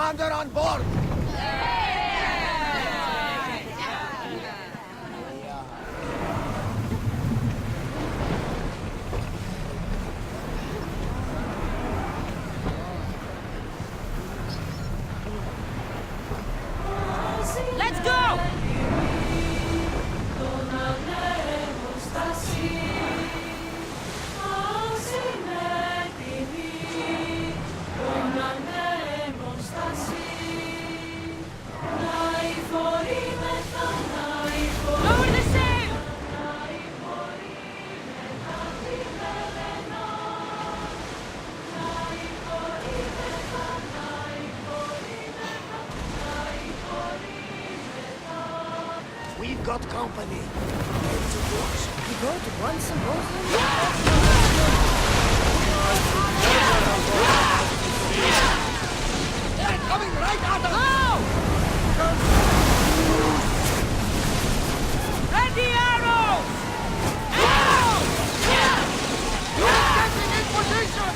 commander on board! Let's go! Lower the sail! We've got company. You go to one symposium? They're coming right at us! Ready, arrows! Getting in position!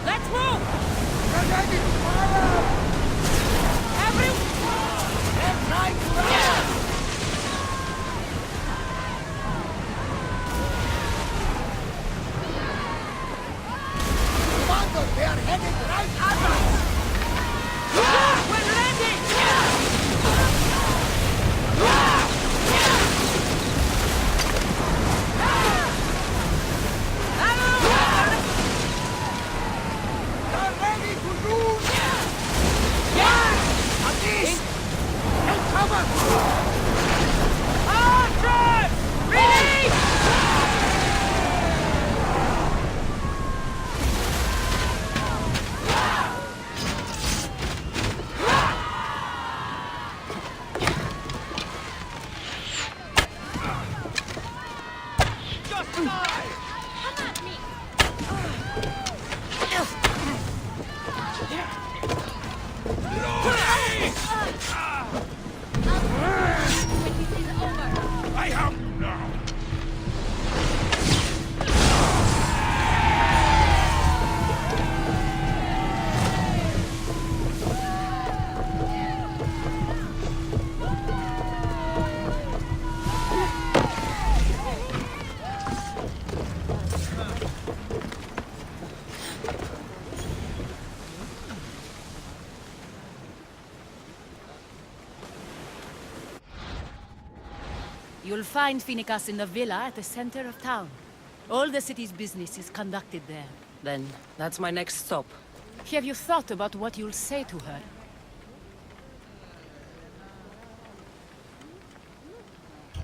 Let's move! They're ready to fire! They're trying to run! Commander, they are heading right at us! We're ready! They're ready to lose! At least! Take cover! Archers! Release! Just die! I have you now! You'll find Finicas in the villa at the center of town. All the city's business is conducted there. Then that's my next stop. Have you thought about what you'll say to her?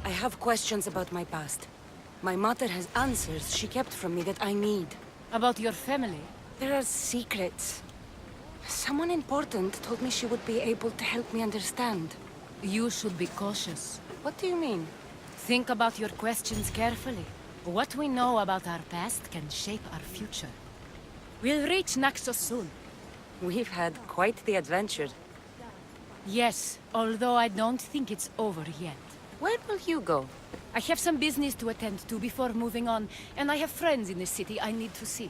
I have questions about my past. My mother has answers she kept from me that I need. About your family? There are secrets. Someone important told me she would be able to help me understand. You should be cautious. What do you mean? Think about your questions carefully. What we know about our past can shape our future. We'll reach Naxos soon. We've had quite the adventure. Yes, although I don't think it's over yet. Where will you go? I have some business to attend to before moving on, and I have friends in the city I need to see.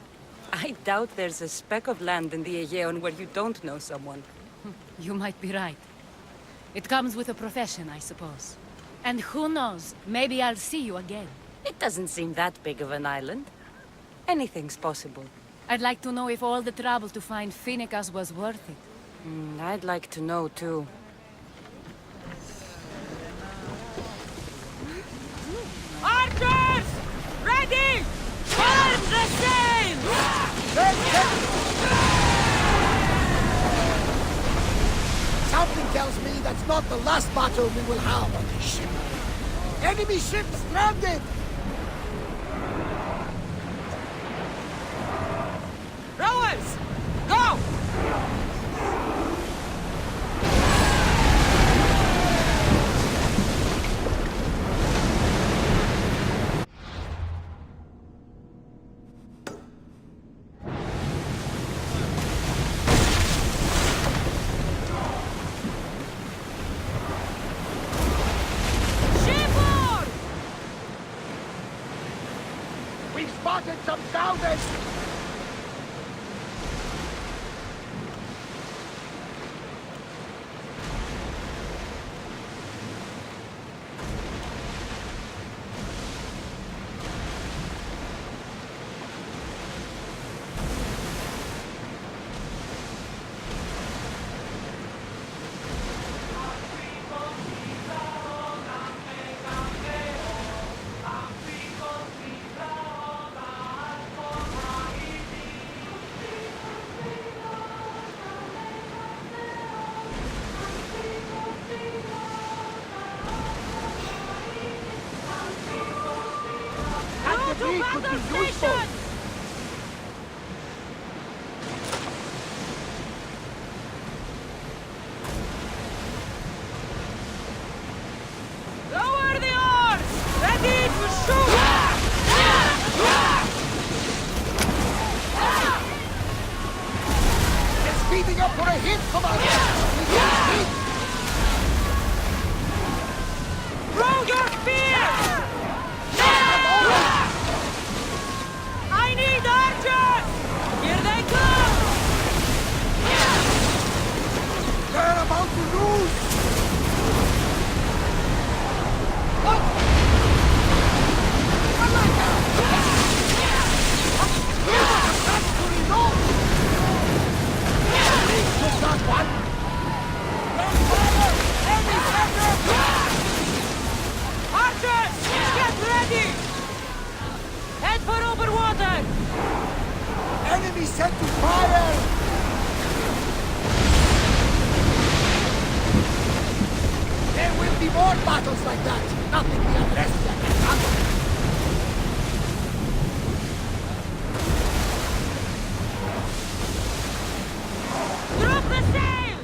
I doubt there's a speck of land in the Aegean where you don't know someone. You might be right. It comes with a profession, I suppose. And who knows, maybe I'll see you again. It doesn't seem that big of an island. Anything's possible. I'd like to know if all the trouble to find Finicas was worth it. I'd like to know, too. Archers! Ready! Burn the sail! Something tells me that's not the last battle we will have on this ship. Enemy ship stranded! Rowers! Go! Shipboard! We've spotted some salvage! me could be useful. Lower the oars! Ready to shoot! It's speeding up for a hit, Commander! We need speed! Throw your spears! I need archers! Here they come! They're about to lose! Archers! Get ready! Head for open water! Enemy set to fire! There will be more battles like that! Nothing the Adrestia can handle! Drop the sail!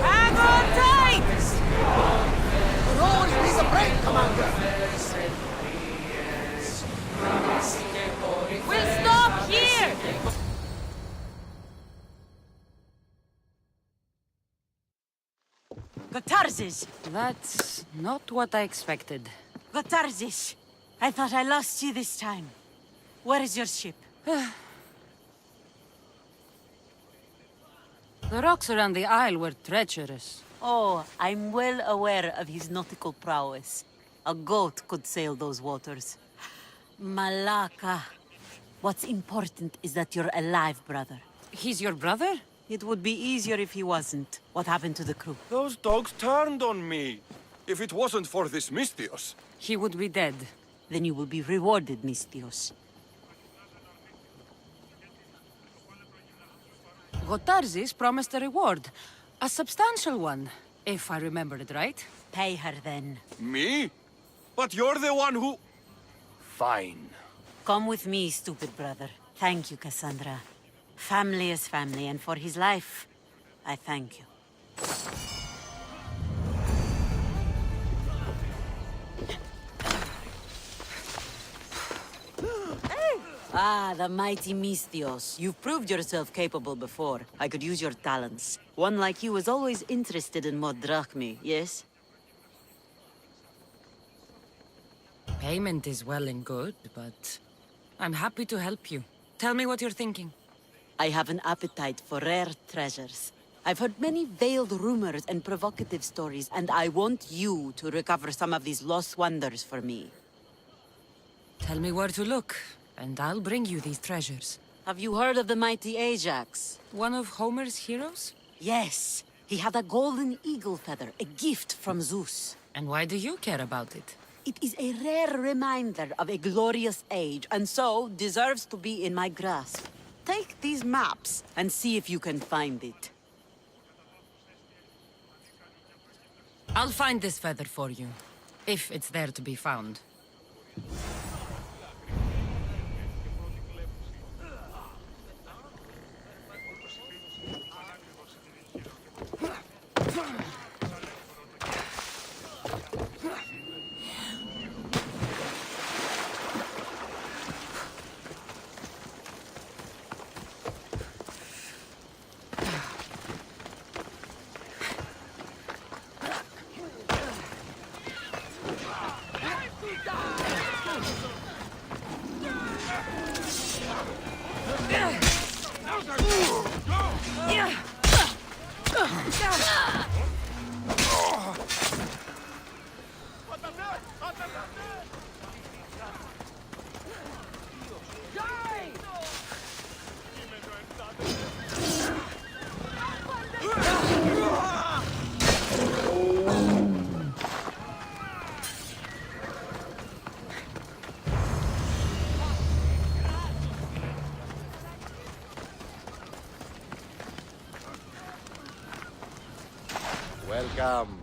Hang on tight! Could always be the break, Commander! We'll stop here! Gotarzes! That's not what I expected. Gotarzes! I thought I lost you this time. Where is your ship? The rocks around the isle were treacherous. Oh, I'm well aware of his nautical prowess. A goat could sail those waters. Malaka. What's important is that you're alive, brother. He's your brother? It would be easier if he wasn't. What happened to the crew? Those dogs turned on me. If it wasn't for this Mystios. He would be dead. Then you will be rewarded, Mystios. Gotarzes promised a reward. A substantial one, if I remember it right. Pay her then. Me? But you're the one who... Fine. Come with me, stupid brother. Thank you, Cassandra. Family is family, and for his life, I thank you. Ah, the mighty Mystios. You've proved yourself capable before. I could use your talents. One like you is always interested in more drachmi, yes? Payment is well and good, but I'm happy to help you. Tell me what you're thinking. I have an appetite for rare treasures. I've heard many veiled rumors and provocative stories, and I want you to recover some of these lost wonders for me. Tell me where to look, and I'll bring you these treasures. Have you heard of the mighty Ajax? One of Homer's heroes? Yes. He had a golden eagle feather, a gift from Zeus. And why do you care about it? It is a rare reminder of a glorious age, and so deserves to be in my grasp. Take these maps and see if you can find it. I'll find this feather for you, if it's there to be found. Welcome.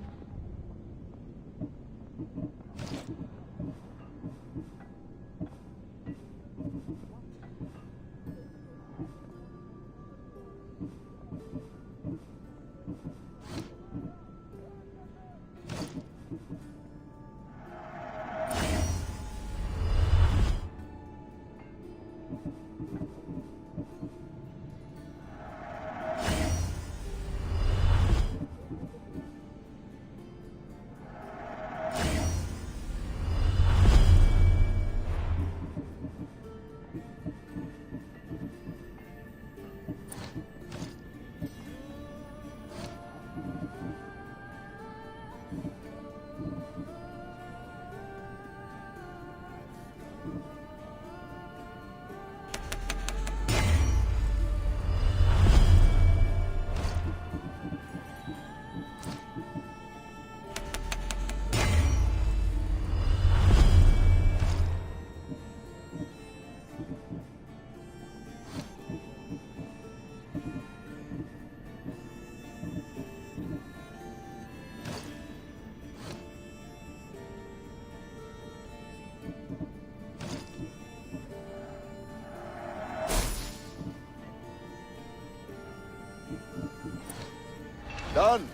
Done.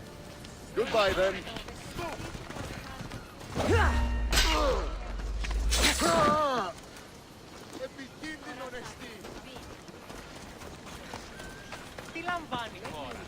Goodbye then. Τι λαμβάνει η χώρα.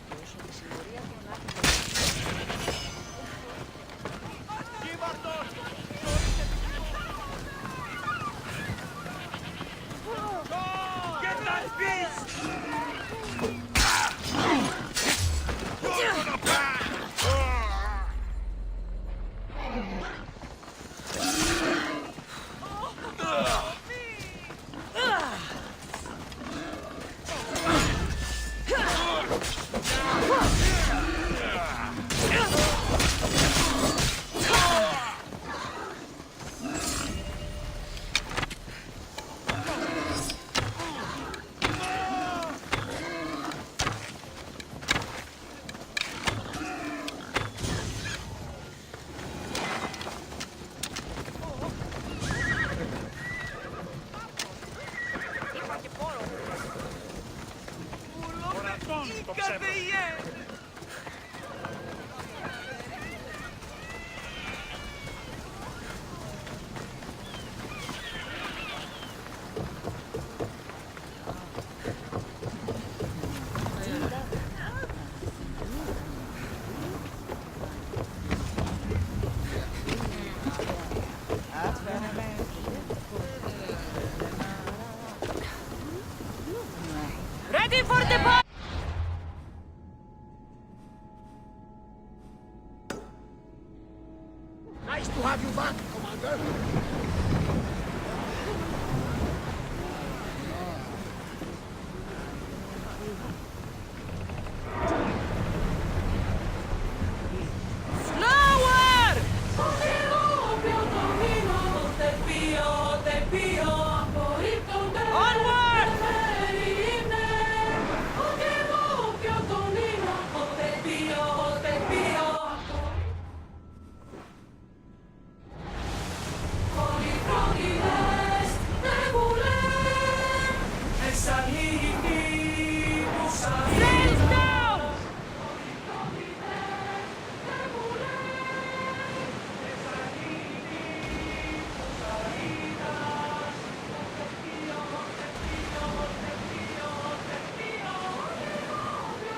to have you back, Commander.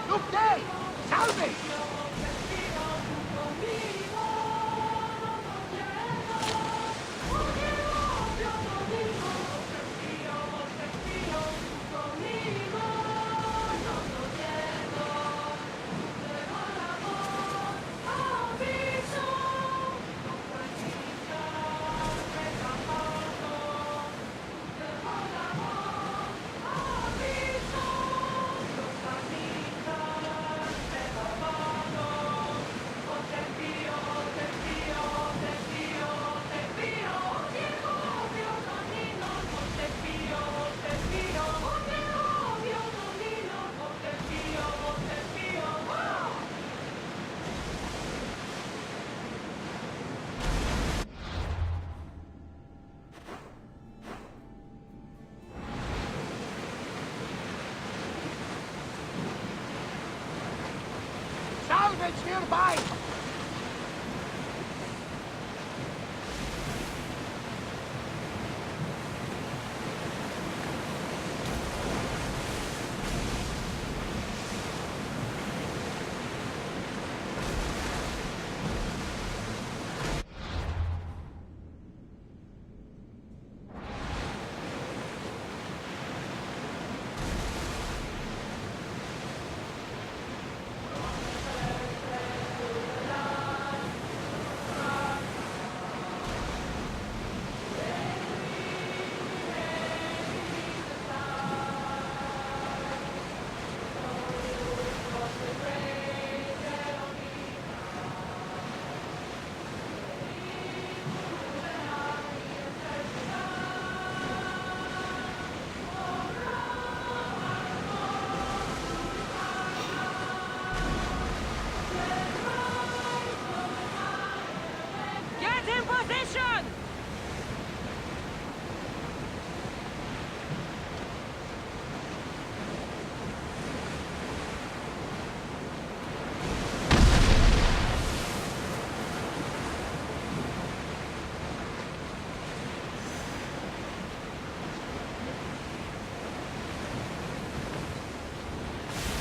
Look there! Salve! Salvage nearby!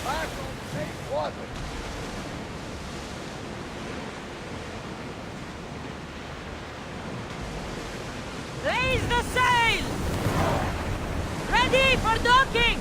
Back on safe water! Raise the sail! Ready for docking!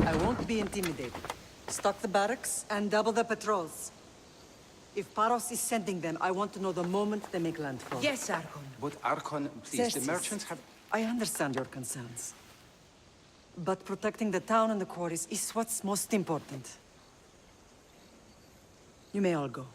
I won't be intimidated. Stock the barracks and double the patrols. If Paros is sending them, I want to know the moment they make landfall. Yes, Archon. But Archon, please, the Xerxes, merchants have... I understand your concerns. But protecting the town and the quarries is what's most important. You may all go.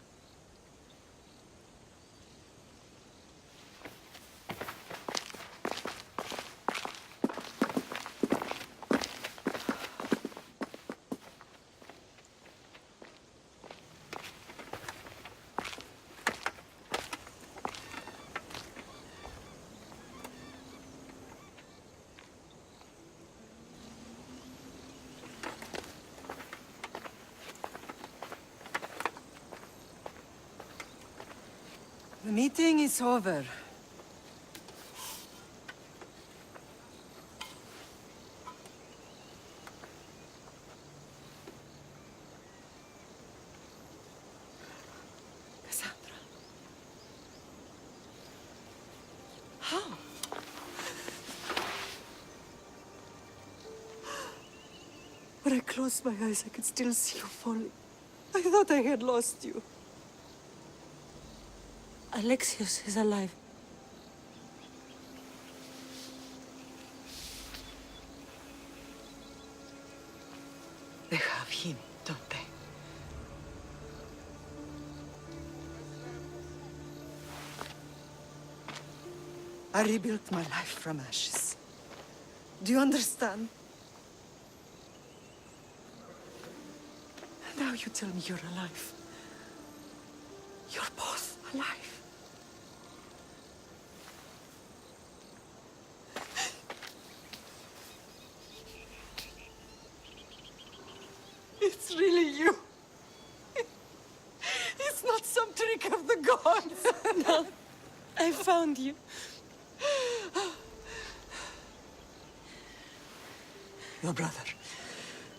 The meeting is over. Cassandra. How? When I closed my eyes, I could still see you falling. I thought I had lost you. Alexios is alive. They have him, don't they? I rebuilt my life from ashes. Do you understand? And now you tell me you're alive. You're both alive. It's really you. It's not some trick of the gods. No, I found you. Your brother.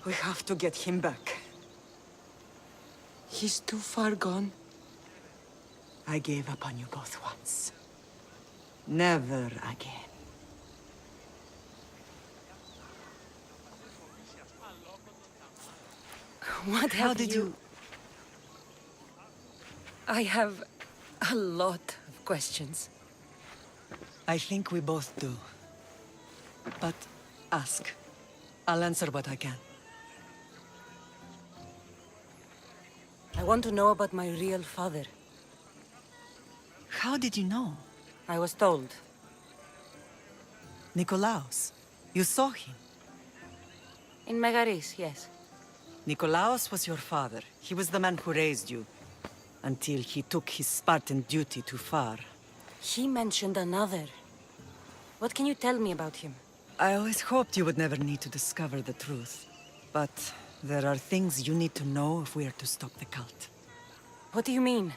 We have to get him back. He's too far gone. I gave up on you both once. Never again. What How have did you... I have a lot of questions. I think we both do. But ask. I'll answer what I can. I want to know about my real father. How did you know? I was told. Nikolaos. You saw him. In Megaris, yes. Nikolaos was your father. He was the man who raised you. Until he took his Spartan duty too far. He mentioned another. What can you tell me about him? I always hoped you would never need to discover the truth. But there are things you need to know if we are to stop the cult. What do you mean?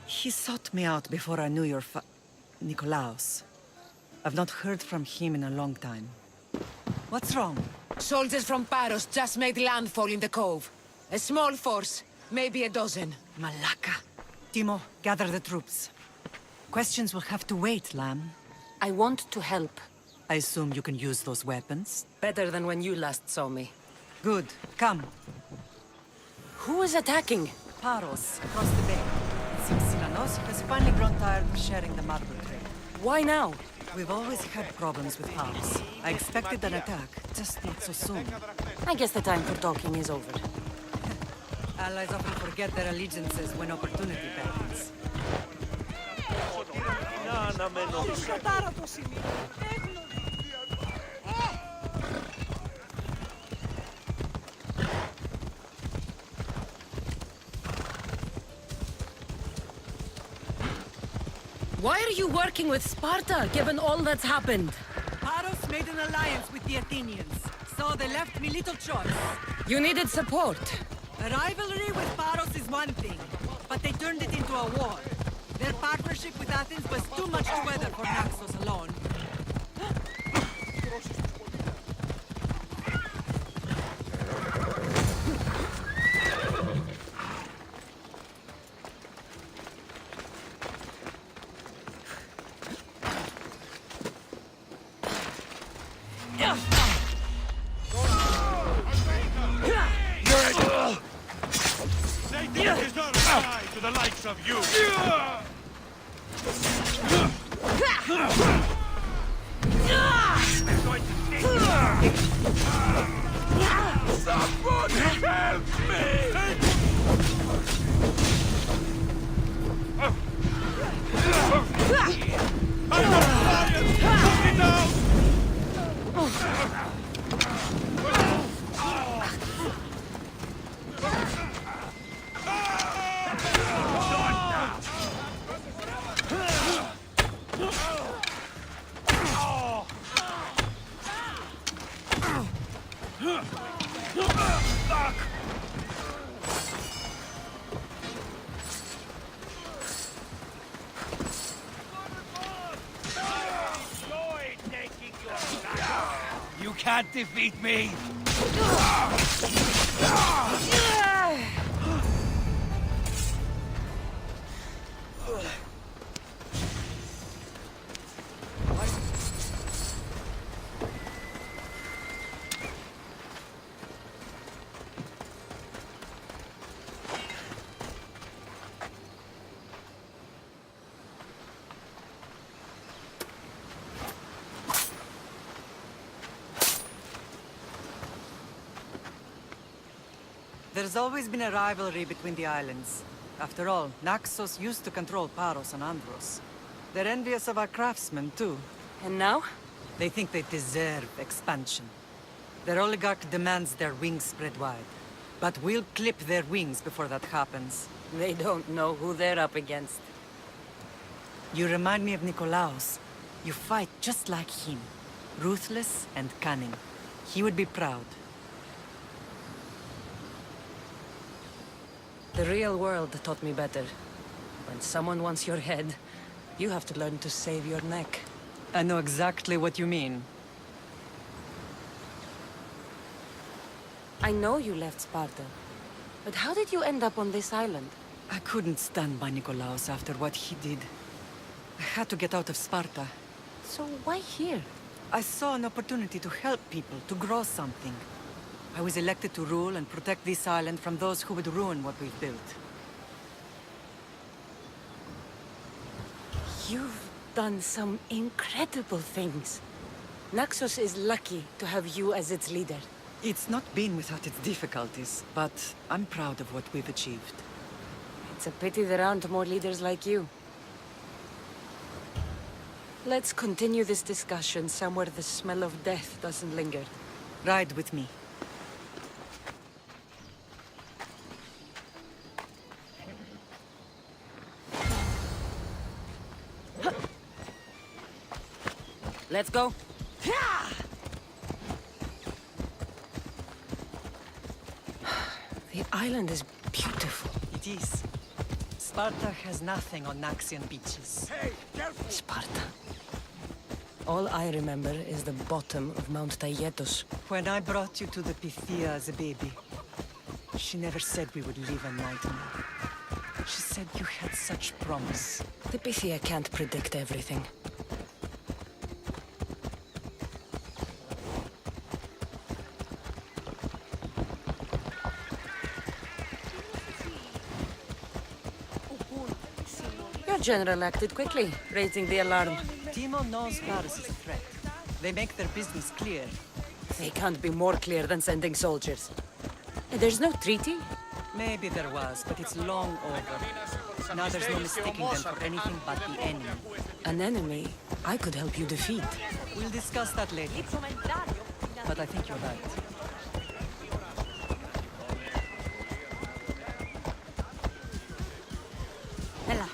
He sought me out before I knew your Nikolaos. I've not heard from him in a long time. What's wrong? Soldiers from Paros just made landfall in the cove. A small force, maybe a dozen. Malaka. Timo, gather the troops. Questions will have to wait, Lamb. I want to help. I assume you can use those weapons? Better than when you last saw me. Good. Come. Who is attacking? Paros, across the bay. It seems Silanos has finally grown tired of sharing the marble trade. Why now? We've always had problems with Paros. I expected an attack, just not so soon. I guess the time for talking is over. Allies often forget their allegiances when opportunity beckons. Why are you working with Sparta, given all that's happened? Paros made an alliance with the Athenians, so they left me little choice. You needed support. A rivalry with Paros is one thing, but they turned it into a war. Their partnership with Athens was too much to weather for Naxos alone. Satan is not alive to the likes of you! They're going to sting you! Somebody help me! I'm on fire! Put me down! can't defeat me! There's always been a rivalry between the islands. After all, Naxos used to control Paros and Andros. They're envious of our craftsmen, too. And now? They think they deserve expansion. Their oligarch demands their wings spread wide. But we'll clip their wings before that happens. They don't know who they're up against. You remind me of Nikolaos. You fight just like him. Ruthless and cunning. He would be proud. The real world taught me better. When someone wants your head, you have to learn to save your neck. I know exactly what you mean. I know you left Sparta. But how did you end up on this island? I couldn't stand by Nikolaos after what he did. I had to get out of Sparta. So why here? I saw an opportunity to help people, to grow something. I was elected to rule and protect this island from those who would ruin what we've built. You've done some incredible things. Naxos is lucky to have you as its leader. It's not been without its difficulties, but I'm proud of what we've achieved. It's a pity there aren't more leaders like you. Let's continue this discussion somewhere the smell of death doesn't linger. Ride with me. Let's go. The island is beautiful. It is. Sparta has nothing on Naxian beaches. Sparta. All I remember is the bottom of Mount Taygetos. When I brought you to the Pythia as a baby, she never said we would live a nightmare. She said you had such promise. The Pythia can't predict everything. Your general acted quickly, raising the alarm. Timo knows Paris is a threat. They make their business clear. They can't be more clear than sending soldiers. There's no treaty? Maybe there was, but it's long over. Now there's no mistaking them for anything but the enemy. An enemy I could help you defeat. We'll discuss that later. But I think you're right. Ella.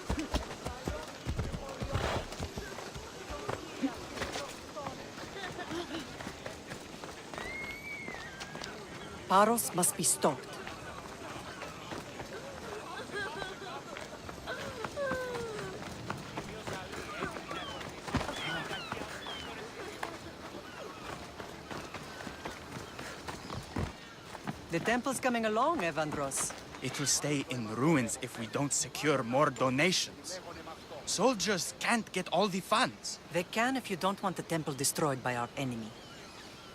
Paros must be stopped. The temple's coming along, Evandros. It will stay in ruins if we don't secure more donations. Soldiers can't get all the funds. They can if you don't want the temple destroyed by our enemy.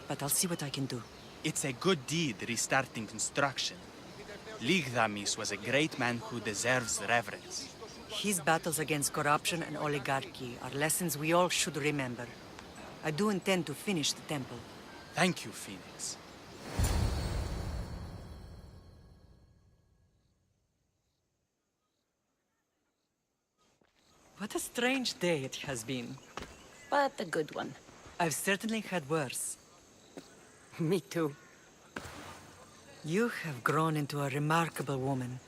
But I'll see what I can do. It's a good deed restarting construction. Ligdamis was a great man who deserves reverence. His battles against corruption and oligarchy are lessons we all should remember. I do intend to finish the temple. Thank you, Phoenix. What a strange day it has been. But a good one. I've certainly had worse. Me too. You have grown into a remarkable woman,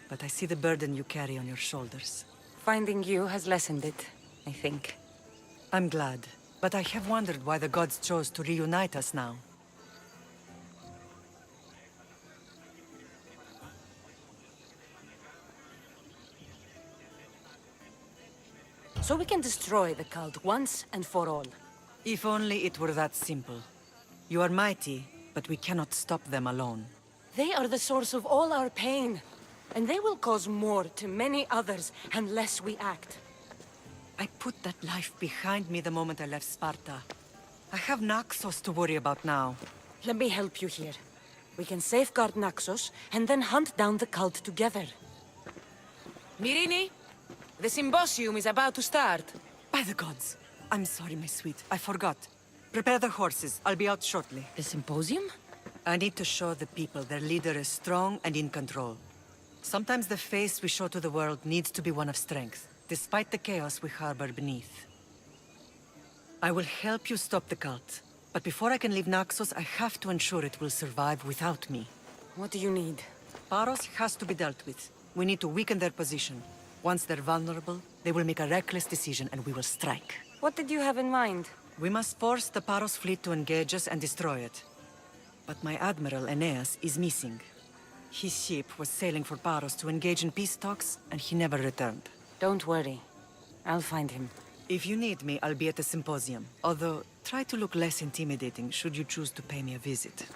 but I see the burden you carry on your shoulders. Finding you has lessened it, I think. I'm glad, but I have wondered why the gods chose to reunite us now. So we can destroy the cult once and for all. If only it were that simple. You are mighty, but we cannot stop them alone. They are the source of all our pain. And they will cause more to many others unless we act. I put that life behind me the moment I left Sparta. I have Naxos to worry about now. Let me help you here. We can safeguard Naxos, and then hunt down the cult together. Myrrine, the symposium is about to start. By the gods! I'm sorry, my sweet. I forgot. Prepare the horses. I'll be out shortly. The symposium? I need to show the people their leader is strong and in control. Sometimes the face we show to the world needs to be one of strength, despite the chaos we harbor beneath. I will help you stop the cult. But before I can leave Naxos, I have to ensure it will survive without me. What do you need? Paros has to be dealt with. We need to weaken their position. Once they're vulnerable, they will make a reckless decision and we will strike. What did you have in mind? We must force the Paros fleet to engage us and destroy it. But my admiral, Aeneas, is missing. His ship was sailing for Paros to engage in peace talks, and he never returned. Don't worry. I'll find him. If you need me, I'll be at the symposium. Although, try to look less intimidating should you choose to pay me a visit.